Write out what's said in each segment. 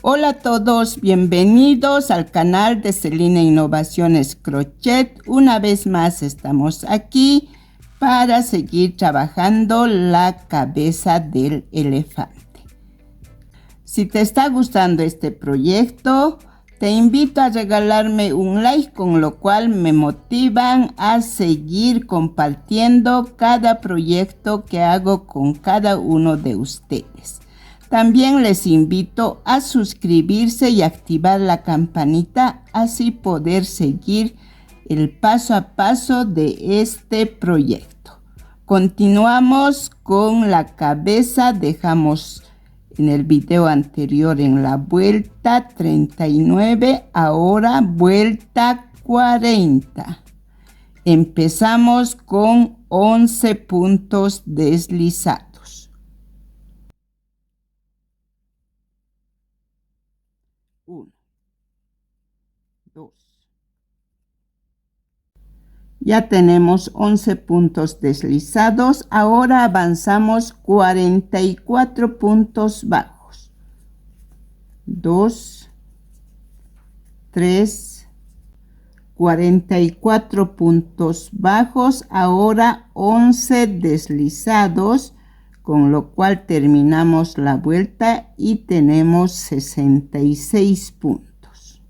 Hola a todos, bienvenidos al canal de Celina Innovaciones Crochet. Una vez más estamos aquí para seguir trabajando la cabeza del elefante. Si te está gustando este proyecto, te invito a regalarme un like, con lo cual me motivan a seguir compartiendo cada proyecto que hago con cada uno de ustedes. También les invito a suscribirse y activar la campanita, así poder seguir el paso a paso de este proyecto. Continuamos con la cabeza. Dejamos en el video anterior en la vuelta 39, ahora vuelta 40. Empezamos con 11 puntos deslizados. 1, 2. Ya tenemos 11 puntos deslizados. Ahora avanzamos 44 puntos bajos. 2, 3, 44 puntos bajos. Ahora 11 deslizados, con lo cual terminamos la vuelta y tenemos 66 puntos.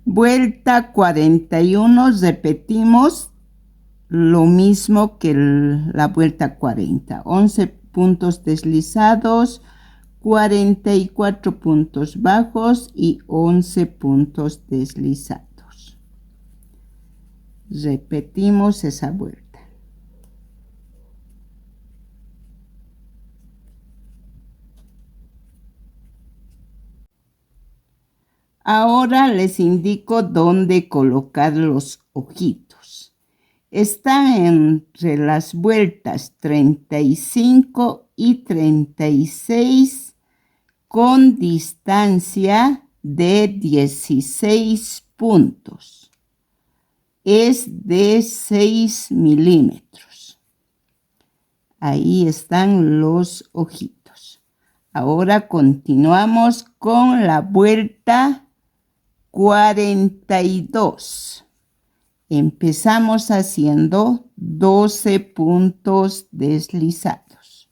Vuelta 41, repetimos lo mismo que la vuelta 40. 11 puntos deslizados, 44 puntos bajos y 11 puntos deslizados. Repetimos esa vuelta. Ahora les indico dónde colocar los ojitos. Están entre las vueltas 35 y 36 con distancia de 16 puntos. Es de 6 milímetros. Ahí están los ojitos. Ahora continuamos con la vuelta 42. Empezamos haciendo 12 puntos deslizados.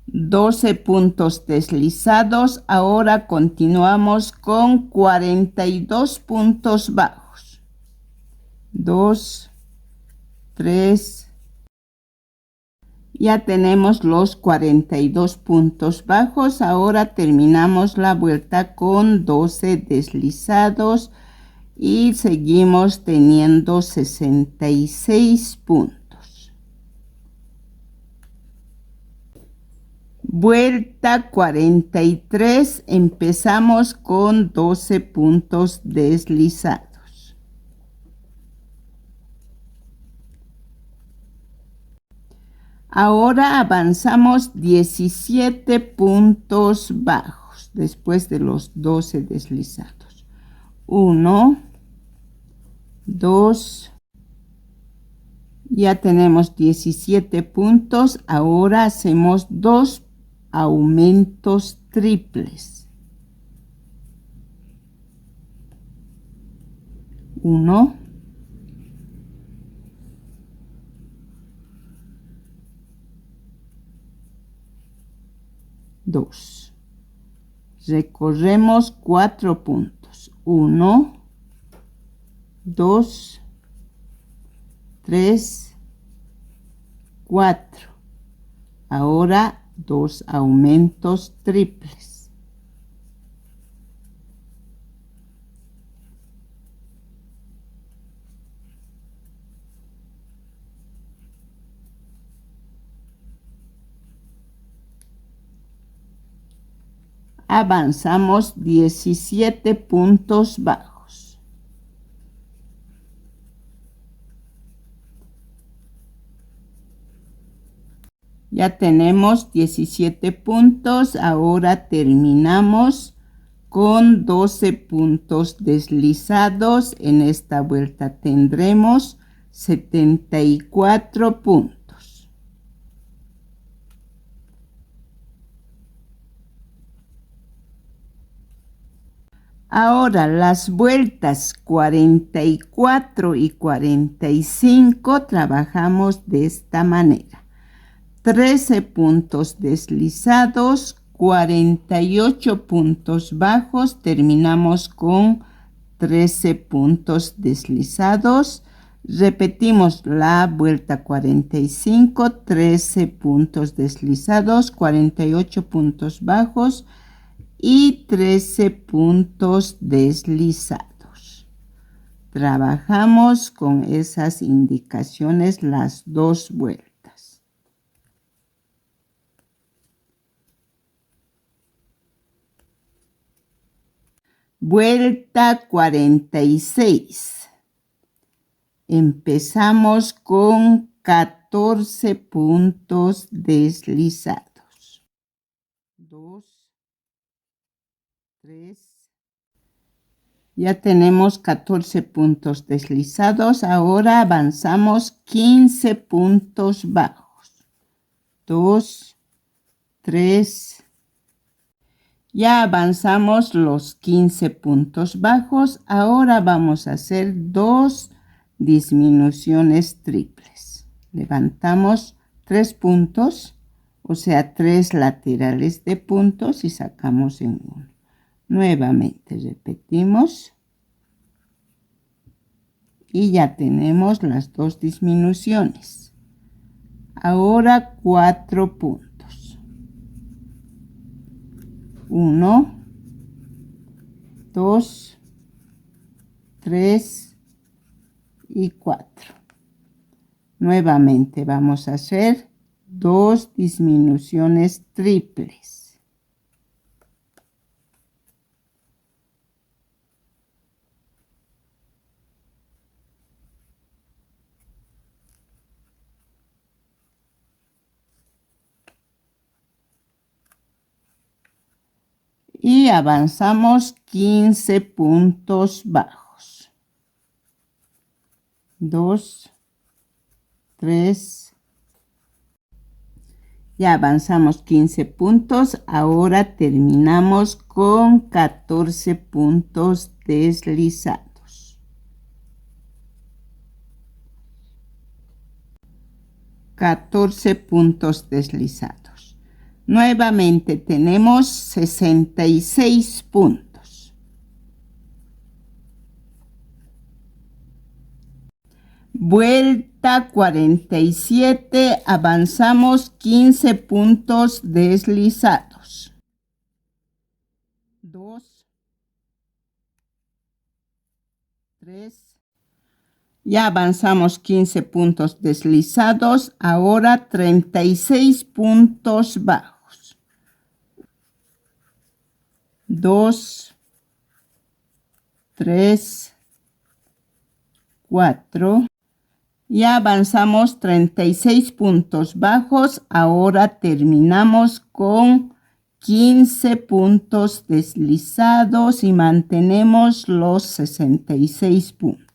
12 puntos deslizados. Ahora continuamos con 42 puntos bajos. 2, 3. Ya tenemos los 42 puntos bajos. Ahora terminamos la vuelta con 12 deslizados y seguimos teniendo 66 puntos. Vuelta 43, empezamos con 12 puntos deslizados. Ahora avanzamos 17 puntos bajos después de los 12 deslizados. 1, 2, ya tenemos 17 puntos. Ahora hacemos 2 aumentos triples. 1, 2. Recorremos 4 puntos. 1, 2, 3, 4. Ahora 2 aumentos triples. Avanzamos 17 puntos bajos. Ya tenemos 17 puntos. Ahora terminamos con 12 puntos deslizados. En esta vuelta tendremos 74 puntos. Ahora las vueltas 44 y 45 trabajamos de esta manera. 13 puntos deslizados, 48 puntos bajos, terminamos con 13 puntos deslizados. Repetimos la vuelta 45, 13 puntos deslizados, 48 puntos bajos y 13 puntos deslizados. Trabajamos con esas indicaciones las dos vueltas. Vuelta 46. Empezamos con 14 puntos deslizados. 2, 3. Ya tenemos 14 puntos deslizados. Ahora avanzamos 15 puntos bajos. 2, 3. Ya avanzamos los 15 puntos bajos. Ahora vamos a hacer 2 disminuciones triples. Levantamos 3 puntos, o sea, 3 laterales de puntos y sacamos en 1. Nuevamente repetimos. Y ya tenemos las 2 disminuciones. Ahora 4 puntos. 1, 2, 3 y 4. Nuevamente vamos a hacer 2 disminuciones triples. Y avanzamos 15 puntos bajos. 2, 3. Ya avanzamos 15 puntos. Ahora terminamos con 14 puntos deslizados. 14 puntos deslizados. Nuevamente tenemos 66 puntos. Vuelta 47, avanzamos 15 puntos deslizados. 2, 3. Ya avanzamos 15 puntos deslizados. Ahora 36 puntos bajos. 2, 3, 4. Ya avanzamos 36 puntos bajos. Ahora terminamos con 15 puntos deslizados y mantenemos los 66 puntos.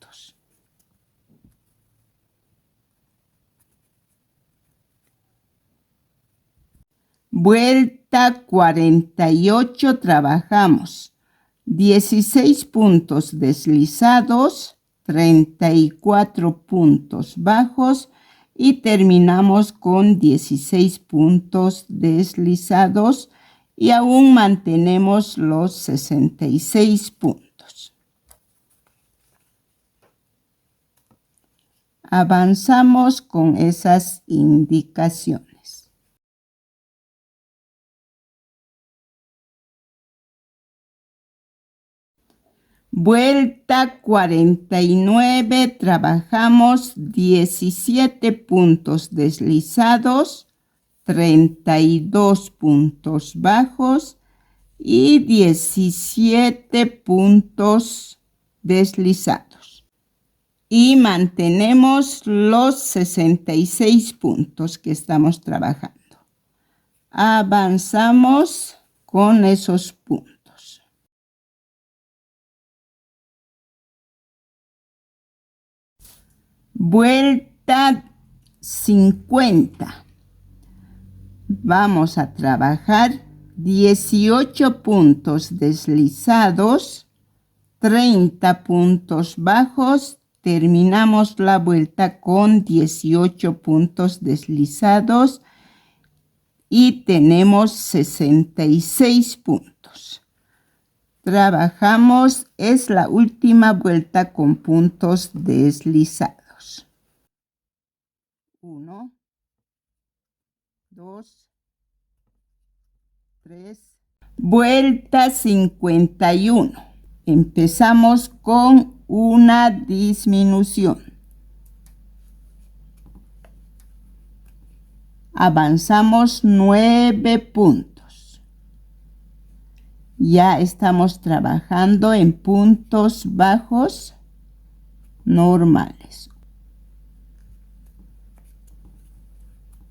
Vuelta 48, trabajamos 16 puntos deslizados, 34 puntos bajos y terminamos con 16 puntos deslizados y aún mantenemos los 66 puntos. Avanzamos con esas indicaciones. Vuelta 49, trabajamos 17 puntos deslizados, 32 puntos bajos y 17 puntos deslizados. Y mantenemos los 66 puntos que estamos trabajando. Avanzamos con esos puntos. Vuelta 50. Vamos a trabajar 18 puntos deslizados, 30 puntos bajos. Terminamos la vuelta con 18 puntos deslizados y tenemos 66 puntos. Trabajamos, es la última vuelta con puntos deslizados. 1, 2, 3. Vuelta 51. Empezamos con una disminución. Avanzamos 9 puntos. Ya estamos trabajando en puntos bajos normales.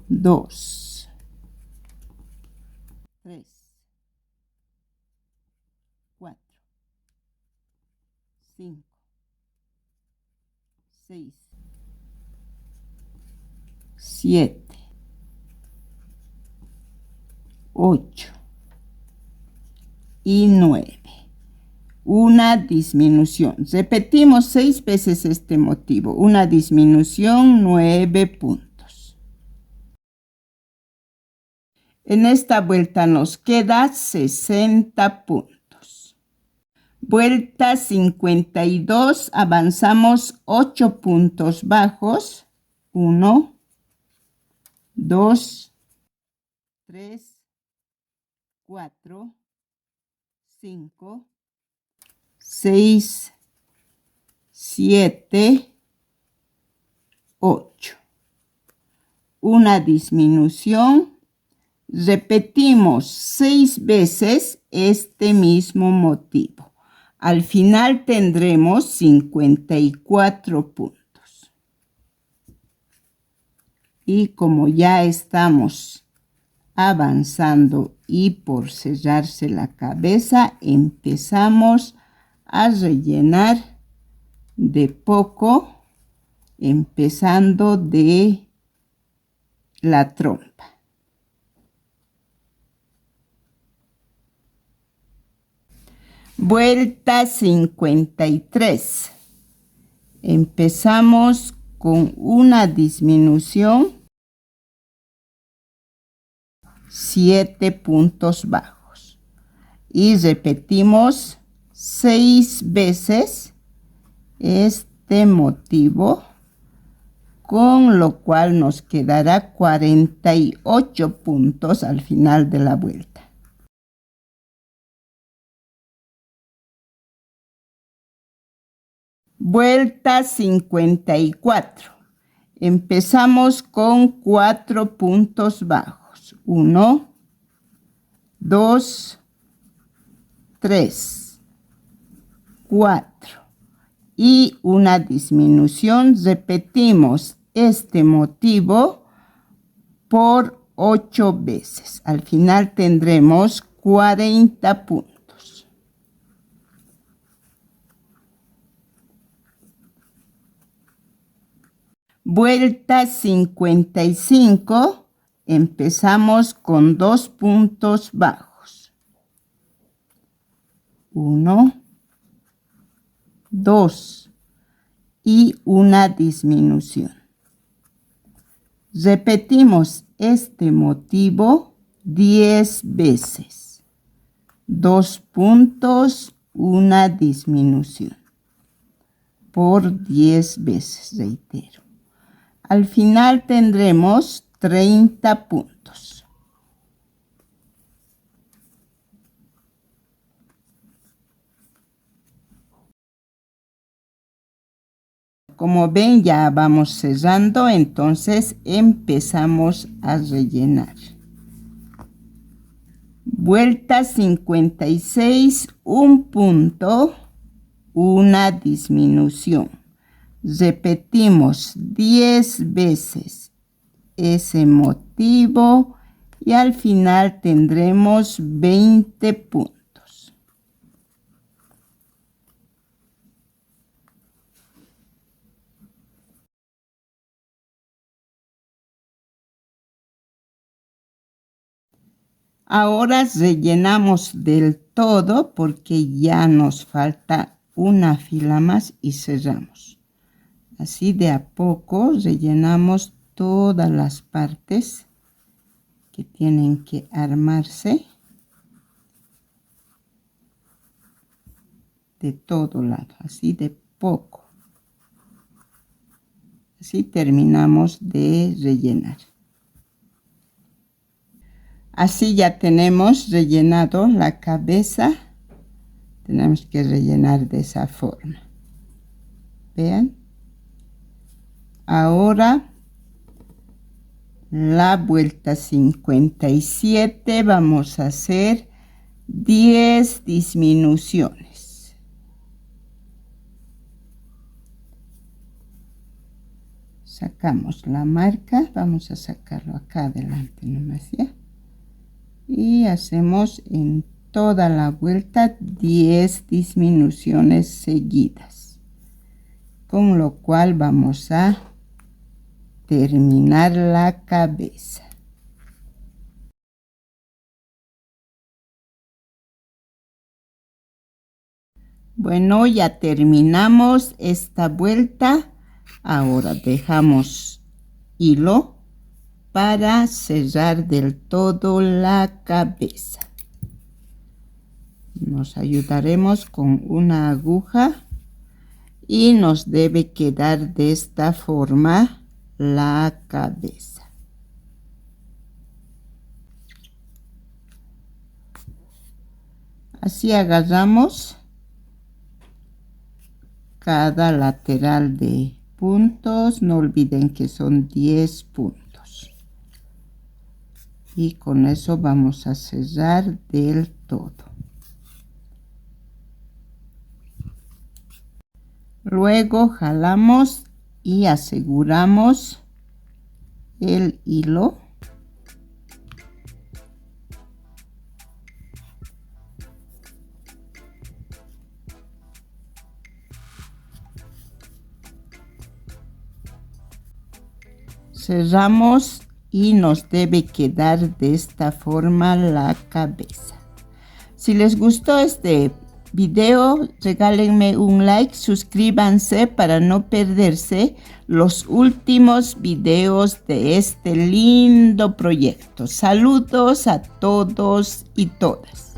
2, 3, 4, 5, 6, 7, 8 y 9. Una disminución. Repetimos 6 veces este motivo. Una disminución, 9 puntos. En esta vuelta nos queda 60 puntos. Vuelta 52. Avanzamos 8 puntos bajos. 1, 2, 3, 4, 5, 6, 7, 8. Una disminución. Repetimos 6 veces este mismo motivo. Al final tendremos 54 puntos. Y como ya estamos avanzando y por cerrarse la cabeza, empezamos a rellenar de poco, empezando de la trompa. Vuelta 53. Empezamos con una disminución, 7 puntos bajos. Y repetimos 6 veces este motivo, con lo cual nos quedará 48 puntos al final de la vuelta. Vuelta 54. Empezamos con 4 puntos bajos. 1, 2, 3, 4. Y una disminución. Repetimos este motivo por 8 veces. Al final tendremos 40 puntos. Vuelta 55. Empezamos con 2 puntos bajos. 1, 2 y una disminución. Repetimos este motivo 10 veces. 2 puntos, una disminución. Por 10 veces, reitero. Al final tendremos 30 puntos. Como ven, ya vamos cerrando, entonces empezamos a rellenar. Vuelta 56, un punto, una disminución. Repetimos 10 veces ese motivo y al final tendremos 20 puntos. Ahora rellenamos del todo porque ya nos falta una fila más y cerramos. Así de a poco rellenamos todas las partes que tienen que armarse de todo lado, así de poco. Así terminamos de rellenar. Así ya tenemos rellenado la cabeza. Tenemos que rellenar de esa forma. Vean. Ahora la vuelta 57 vamos a hacer 10 disminuciones. Sacamos la marca, vamos a sacarlo acá adelante nomás, ¿ya? Y hacemos en toda la vuelta 10 disminuciones seguidas, con lo cual vamos a terminar la cabeza. Bueno, ya terminamos esta vuelta. Ahora dejamos hilo para cerrar del todo la cabeza. Nos ayudaremos con una aguja y nos debe quedar de esta forma la cabeza. Así agarramos cada lateral de puntos. No olviden que son 10 puntos. Y con eso vamos a cerrar del todo. Luego jalamos y aseguramos el hilo. Cerramos y nos debe quedar de esta forma la cabeza. Si les gustó este video, regálenme un like, suscríbanse para no perderse los últimos videos de este lindo proyecto. Saludos a todos y todas.